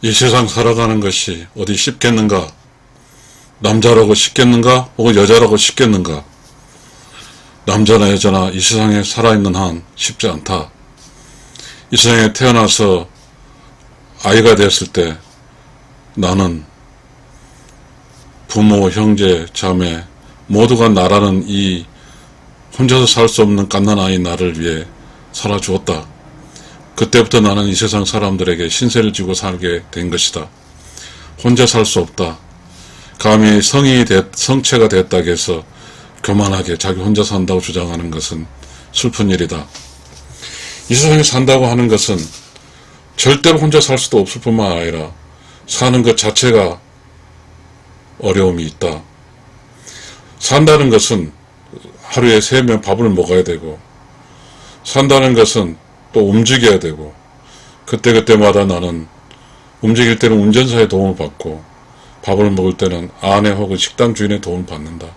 이 세상 살아가는 것이 어디 쉽겠는가? 남자라고 쉽겠는가? 혹은 여자라고 쉽겠는가? 남자나 여자나 이 세상에 살아있는 한 쉽지 않다. 이 세상에 태어나서 아이가 됐을 때 나는 부모, 형제, 자매 모두가 나라는 이 혼자서 살 수 없는 갓난아이 나를 위해 살아주었다. 그때부터 나는 이 세상 사람들에게 신세를 지고 살게 된 것이다. 혼자 살 수 없다. 감히 성체가 됐다고 해서 교만하게 자기 혼자 산다고 주장하는 것은 슬픈 일이다. 이 세상에 산다고 하는 것은 절대로 혼자 살 수도 없을 뿐만 아니라 사는 것 자체가 어려움이 있다. 산다는 것은 하루에 3명 밥을 먹어야 되고, 산다는 것은 또 움직여야 되고, 그때그때마다 나는 움직일 때는 운전사의 도움을 받고, 밥을 먹을 때는 아내 혹은 식당 주인의 도움을 받는다.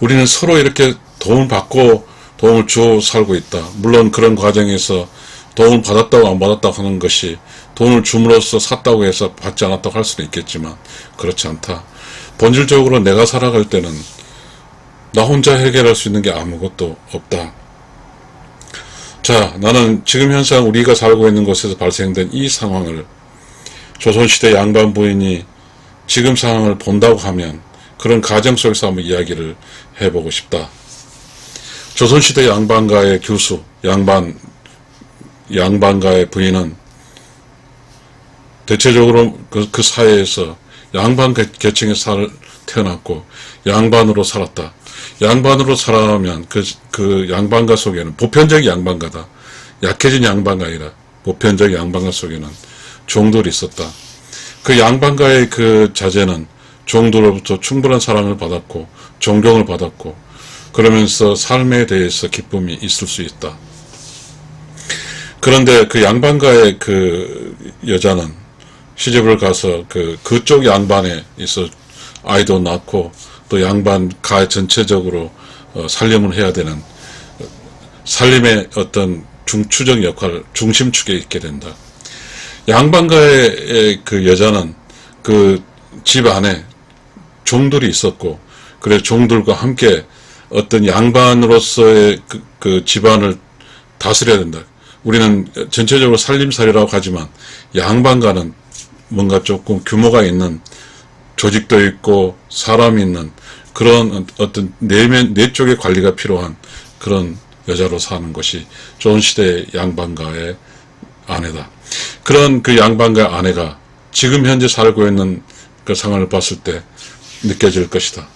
우리는 서로 이렇게 도움을 받고 도움을 주어 살고 있다. 물론 그런 과정에서 도움을 받았다고 안 받았다고 하는 것이 돈을 줌으로써 샀다고 해서 받지 않았다고 할 수는 있겠지만 그렇지 않다. 본질적으로 내가 살아갈 때는 나 혼자 해결할 수 있는 게 아무것도 없다. 자, 나는 지금 현상 우리가 살고 있는 곳에서 발생된 이 상황을 조선시대 양반 부인이 지금 상황을 본다고 하면 그런 가정 속에서 한번 이야기를 해보고 싶다. 조선시대 양반가의 교수, 양반가의 부인은 대체적으로 그 사회에서 양반 계층에서 태어났고 양반으로 살았다. 양반으로 살아가면 그 양반가 속에는 보편적인 양반가다. 약해진 양반가 아니라 보편적 양반가 속에는 종들이 있었다. 그 양반가의 그 자제는 종들로부터 충분한 사랑을 받았고 존경을 받았고 그러면서 삶에 대해서 기쁨이 있을 수 있다. 그런데 그 양반가의 그 여자는 시집을 가서 그쪽 양반에 있어 아이도 낳고 또 양반가 전체적으로 살림을 해야 되는 살림의 어떤 중추적 역할, 중심축에 있게 된다. 양반가의 그 여자는 그 집 안에 종들이 있었고, 그래서 종들과 함께 어떤 양반으로서의 그 집안을 다스려야 된다. 우리는 전체적으로 살림살이라고 하지만 양반가는 뭔가 조금 규모가 있는 조직도 있고 사람이 있는 그런 어떤 내 쪽의 관리가 필요한 그런 여자로 사는 것이 조선시대의 양반가의 아내다. 그런 그 양반가의 아내가 지금 현재 살고 있는 그 상황을 봤을 때 느껴질 것이다.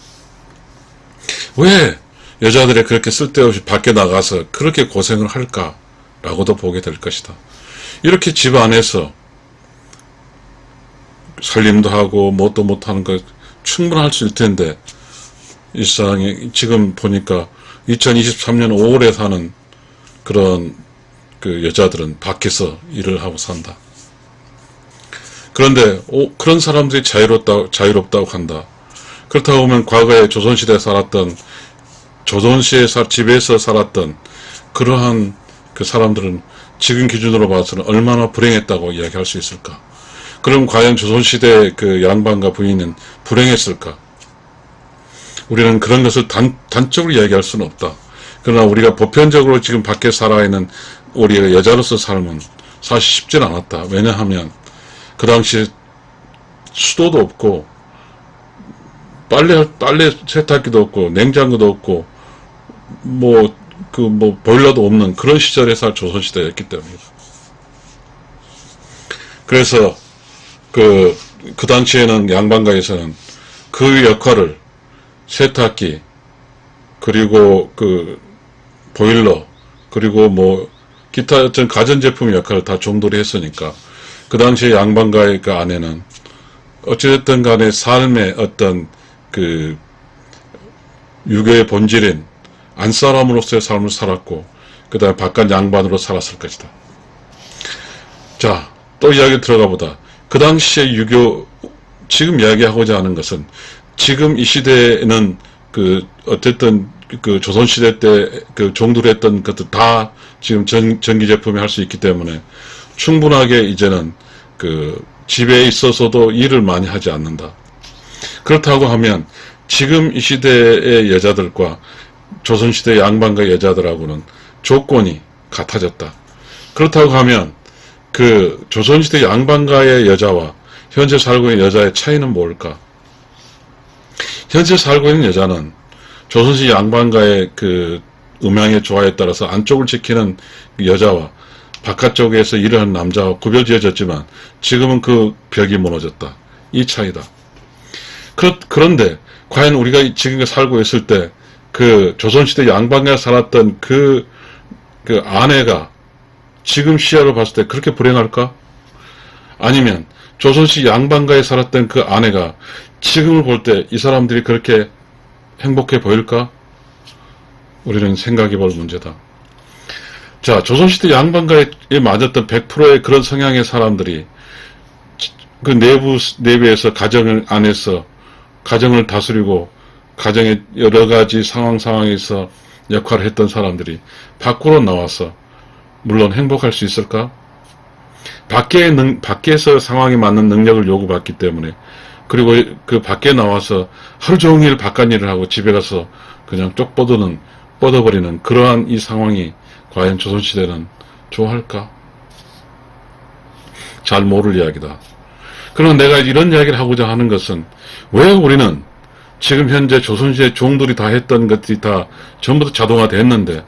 왜 여자들이 그렇게 쓸데없이 밖에 나가서 그렇게 고생을 할까라고도 보게 될 것이다. 이렇게 집 안에서 살림도 하고 뭣도 못하는 것 충분할 수 있을 텐데 이 세상에 지금 보니까 2023년 5월에 사는 그런 그 여자들은 밖에서 일을 하고 산다. 그런데 그런 사람들이 자유롭다고 한다. 그렇다고 보면 과거에 조선시대에 살았던 조선시대 집에서 살았던 그러한 그 사람들은 지금 기준으로 봐서는 얼마나 불행했다고 이야기할 수 있을까? 그럼 과연 조선시대 그 양반과 부인은 불행했을까? 우리는 그런 것을 단적으로 이야기할 수는 없다. 그러나 우리가 보편적으로 지금 밖에 살아있는 우리가 여자로서 삶은 사실 쉽진 않았다. 왜냐하면 그 당시에 수도도 없고 빨래 세탁기도 없고 냉장고도 없고 보일러도 없는 그런 시절에 살 조선시대였기 때문이다. 그래서 그 당시에는 양반가에서는 그 역할을 세탁기 그리고 그 보일러 그리고 기타 어떤 가전제품 역할을 다 종들이 했으니까 그 당시에 양반가의 그 아내는 어찌됐든 간에 삶의 어떤 그 유교의 본질인 안사람으로서의 삶을 살았고 그 다음에 바깥 양반으로 살았을 것이다. 자, 또 이야기 들어가 보다. 그 당시에 유교 지금 이야기하고자 하는 것은 지금 이 시대에는 어쨌든 조선시대 때 종들이 했던 것들 다 지금 전기제품이 할 수 있기 때문에 충분하게 이제는 집에 있어서도 일을 많이 하지 않는다. 그렇다고 하면 지금 이 시대의 여자들과 조선시대 양반가의 여자들하고는 조건이 같아졌다. 그렇다고 하면 조선시대 양반가의 여자와 현재 살고 있는 여자의 차이는 뭘까? 현재 살고 있는 여자는 조선시대 양반가의 음양의 조화에 따라서 안쪽을 지키는 여자와 바깥쪽에서 일을 하는 남자와 구별지어졌지만 지금은 그 벽이 무너졌다. 이 차이다. 그런데 과연 우리가 지금 살고 있을 때 조선시대 양반가에 살았던 그 아내가 지금 시야로 봤을 때 그렇게 불행할까? 아니면 조선시대 양반가에 살았던 그 아내가 지금을 볼 때 이 사람들이 그렇게 행복해 보일까? 우리는 생각해 볼 문제다. 자, 조선시대 양반가에 맞았던 100%의 그런 성향의 사람들이 그 내부에서 가정 안에서 가정을 다스리고 가정의 여러 가지 상황에서 역할을 했던 사람들이 밖으로 나와서 물론 행복할 수 있을까? 밖에서 상황에 맞는 능력을 요구받기 때문에, 그리고 그 밖에 나와서 하루 종일 바깥 일을 하고 집에 가서 그냥 쪽 뻗어버리는 그러한 이 상황이 과연 조선시대는 좋아할까? 잘 모를 이야기다. 그러나 내가 이런 이야기를 하고자 하는 것은, 왜 우리는 지금 현재 조선시대 종들이 다 했던 것들이 다 전부 다 자동화됐는데,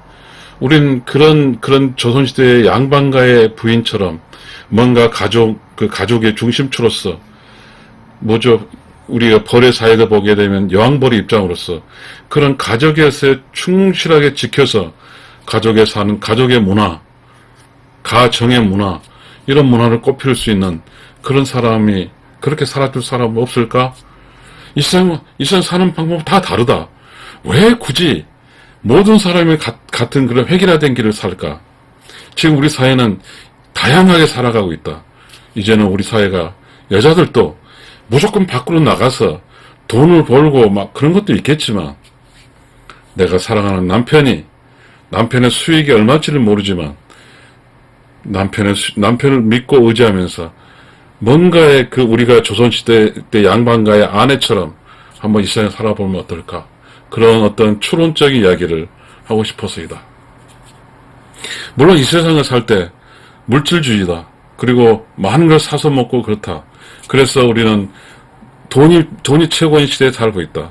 우리는 그런 조선시대의 양반가의 부인처럼 뭔가 가족의 중심추로서, 우리가 벌의 사회에서 보게 되면 여왕벌의 입장으로서 그런 가족에서 충실하게 지켜서 가족에 사는 가족의 문화, 가정의 문화, 이런 문화를 꽃피울 수 있는 그런 사람이, 그렇게 살아줄 사람 없을까? 이 세상 사는 방법 다 다르다. 왜 굳이 모든 사람이 같은 그런 획일화된 길을 살까? 지금 우리 사회는 다양하게 살아가고 있다. 이제는 우리 사회가 여자들도 무조건 밖으로 나가서 돈을 벌고 막 그런 것도 있겠지만, 내가 사랑하는 남편의 수익이 얼마인지를 모르지만 남편을 믿고 의지하면서 뭔가의 우리가 조선시대 때 양반가의 아내처럼 한번 이 세상에 살아보면 어떨까? 그런 어떤 추론적인 이야기를 하고 싶어서이다. 물론 이 세상을 살 때 물질주의다. 그리고 많은 걸 사서 먹고 그렇다. 그래서 우리는 돈이 최고인 시대에 살고 있다.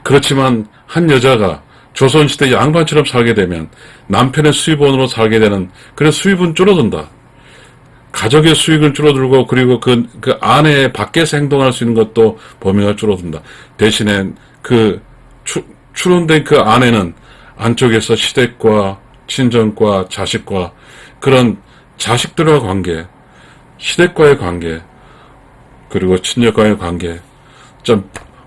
그렇지만 한 여자가 조선시대 양반처럼 살게 되면 남편의 수입원으로 살게 되는, 그래서 수입은 줄어든다. 가족의 수익은 줄어들고, 그리고 그 아내의 밖에서 행동할 수 있는 것도 범위가 줄어든다. 대신에 추론된 그 아내는 안쪽에서 시댁과 친정과 자식과 그런 자식들과 관계, 시댁과의 관계, 그리고 친척과의 관계,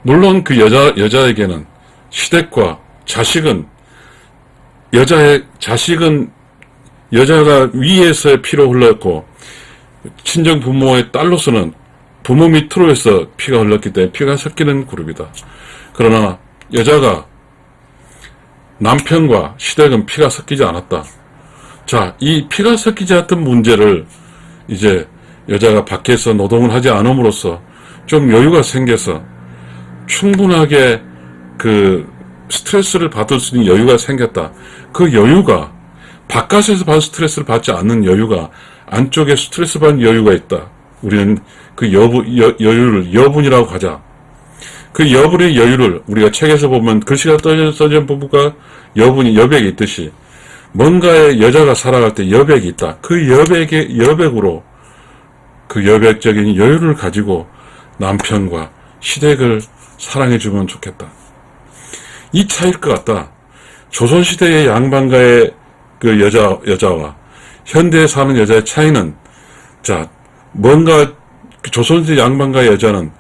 물론 그 여자에게는 시댁과 자식은, 여자가 위에서의 피로 흘렀고, 친정 부모의 딸로서는 부모 밑으로 해서 피가 흘렀기 때문에 피가 섞이는 그룹이다. 그러나 여자가 남편과 시댁은 피가 섞이지 않았다. 자, 이 피가 섞이지 않던 문제를 이제 여자가 밖에서 노동을 하지 않음으로써 좀 여유가 생겨서 충분하게 스트레스를 받을 수 있는 여유가 생겼다. 그 여유가 바깥에서 받은 스트레스를 받지 않는 여유가 안쪽에 스트레스 받는 여유가 있다. 우리는 그 여유를 여분이라고 하자. 그 여분의 여유를 우리가 책에서 보면 글씨가 써진 부분과 여백이 있듯이 뭔가의 여자가 살아갈 때 여백이 있다. 그 여백으로 그 여백적인 여유를 가지고 남편과 시댁을 사랑해주면 좋겠다. 이 차이일 것 같다. 조선시대의 양반가의 그 여자와 현대에 사는 여자의 차이는, 뭔가 조선시대 양반가의 여자는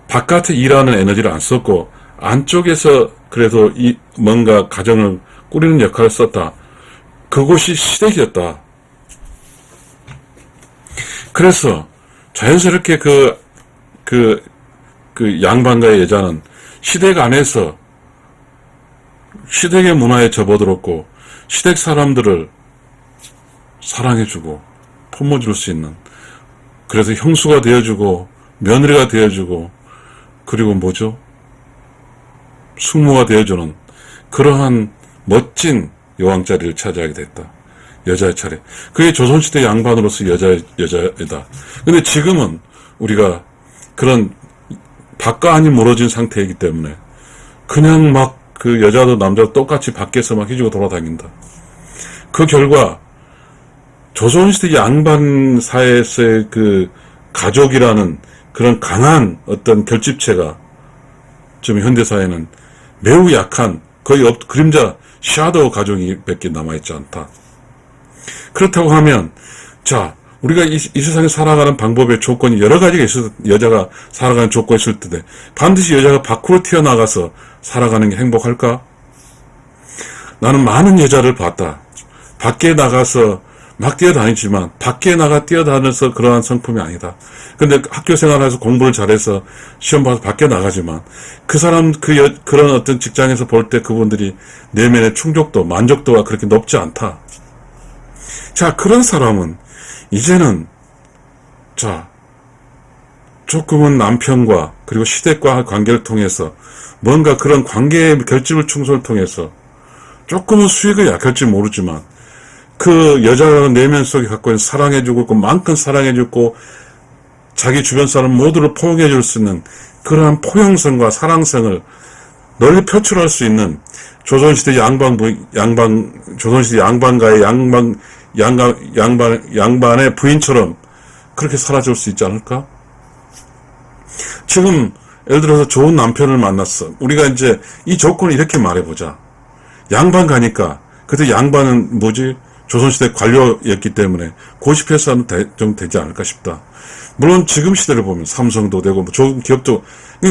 바깥에 일하는 에너지를 안 썼고 안쪽에서 그래도 뭔가 가정을 꾸리는 역할을 썼다. 그곳이 시댁이었다. 그래서 자연스럽게 그 양반가의 여자는 시댁 안에서 시댁의 문화에 접어들었고 시댁 사람들을 사랑해주고 품어줄 수 있는 그래서 형수가 되어주고 며느리가 되어주고 그리고 뭐죠? 숙모가 되어주는 그러한 멋진 여왕 자리를 차지하게 됐다. 여자의 차례. 그게 조선시대 양반으로서 여자이다. 근데 지금은 우리가 그런 밖과 안이 멀어진 상태이기 때문에 그냥 막 그 여자도 남자도 똑같이 밖에서 막 휘주고 돌아다닌다. 그 결과 조선시대 양반 사회에서의 그 가족이라는 그런 강한 어떤 결집체가 지금 현대사회는 매우 약한 거의 그림자 샤도우 가족이 밖에 남아있지 않다. 그렇다고 하면 자 우리가 이 세상에 살아가는 방법의 조건이 여러 가지가 있어서 여자가 살아가는 조건이 있을 텐데 반드시 여자가 밖으로 튀어나가서 살아가는 게 행복할까? 나는 많은 여자를 봤다. 밖에 나가서 막 뛰어다니지만 밖에 나가 뛰어다녀서 그러한 성품이 아니다. 근데 학교 생활에서 공부를 잘해서 시험 봐서 밖에 나가지만 그 사람 그런 어떤 직장에서 볼 때 그분들이 내면의 충족도 만족도가 그렇게 높지 않다. 자 그런 사람은 이제는 자 조금은 남편과 그리고 시댁과 관계를 통해서 뭔가 그런 관계의 결집을 충돌을 통해서 조금은 수익이 약할지 모르지만 그 여자 내면 속에 갖고 있는 사랑해주고 그만큼 사랑해주고 자기 주변 사람 모두를 포용해줄 수 있는 그러한 포용성과 사랑성을 널리 표출할 수 있는 조선시대 조선시대 양반가의 양반의 부인처럼 그렇게 살아줄 수 있지 않을까? 지금 예를 들어서 좋은 남편을 만났어. 우리가 이제 이 조건을 이렇게 말해보자. 양반 가니까 그때 양반은 뭐지? 조선시대 관료였기 때문에 고시패스하면 좀 되지 않을까 싶다. 물론 지금 시대를 보면 삼성도 되고 뭐 좋은 기업도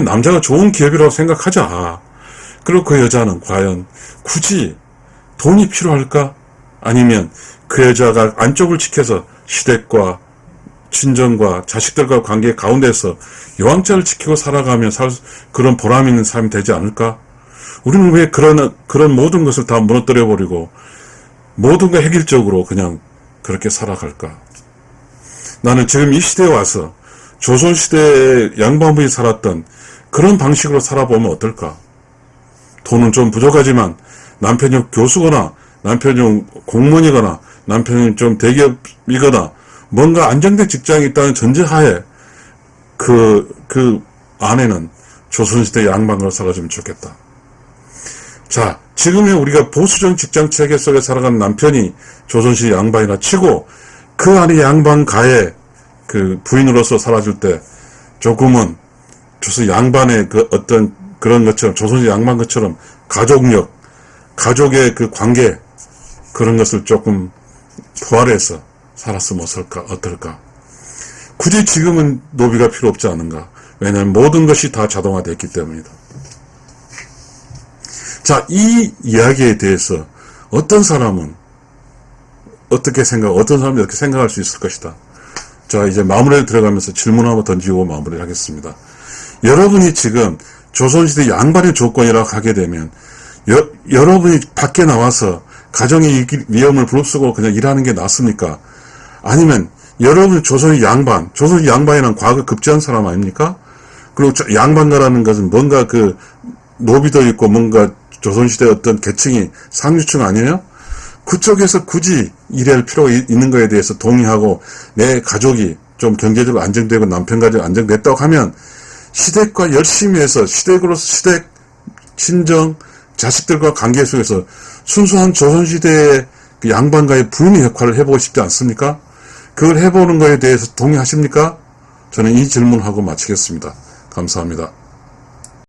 남자가 좋은 기업이라고 생각하자. 그리고 그 여자는 과연 굳이 돈이 필요할까? 아니면 그 여자가 안쪽을 지켜서 시댁과 친정과 자식들과 관계 가운데서 여왕자를 지키고 살아가며 그런 보람 있는 삶이 되지 않을까? 우리는 왜 그런 모든 것을 다 무너뜨려버리고 모든 거 획일적으로 그냥 그렇게 살아갈까? 나는 지금 이 시대에 와서 조선시대에 양반분이 살았던 그런 방식으로 살아보면 어떨까? 돈은 좀 부족하지만 남편이 교수거나 남편이 공무원이거나 남편이 좀 대기업이거나 뭔가 안정된 직장이 있다는 전제하에 그 아내는 조선시대 양반으로 살아주면 좋겠다. 자, 지금의 우리가 보수적 직장 체계 속에 살아가는 남편이 조선시대 양반이라 치고 그 안에 양반가의 그 부인으로서 살아줄 때 조금은 조선 양반의 그 어떤 그런 것처럼 조선시대 양반 것처럼 가족력, 가족의 그 관계 그런 것을 조금 부활해서 살았으면 어떨까? 굳이 지금은 노비가 필요 없지 않은가? 왜냐하면 모든 것이 다 자동화됐기 때문이다. 자, 이 이야기에 대해서 어떤 사람이 어떻게 생각할 수 있을 것이다. 자, 이제 마무리를 들어가면서 질문 한번 던지고 마무리를 하겠습니다. 여러분이 지금 조선시대 양반의 조건이라고 하게 되면 여러분이 밖에 나와서 가정의 위험을 무릅쓰고 그냥 일하는 게 낫습니까? 아니면 여러분 조선의 양반이란 과거 급제한 사람 아닙니까? 그리고 양반가라는 것은 뭔가 그 노비도 있고 뭔가 조선시대 어떤 계층이 상류층 아니에요? 그쪽에서 굳이 일할 필요가 있는 거에 대해서 동의하고 내 가족이 좀 경제적으로 안정되고 남편 가족이 안정됐다고 하면 시댁과 열심히 해서 시댁, 친정, 자식들과 관계 속에서 순수한 조선시대의 그 양반가의 부인의 역할을 해보고 싶지 않습니까? 그걸 해보는 거에 대해서 동의하십니까? 저는 이 질문하고 마치겠습니다. 감사합니다.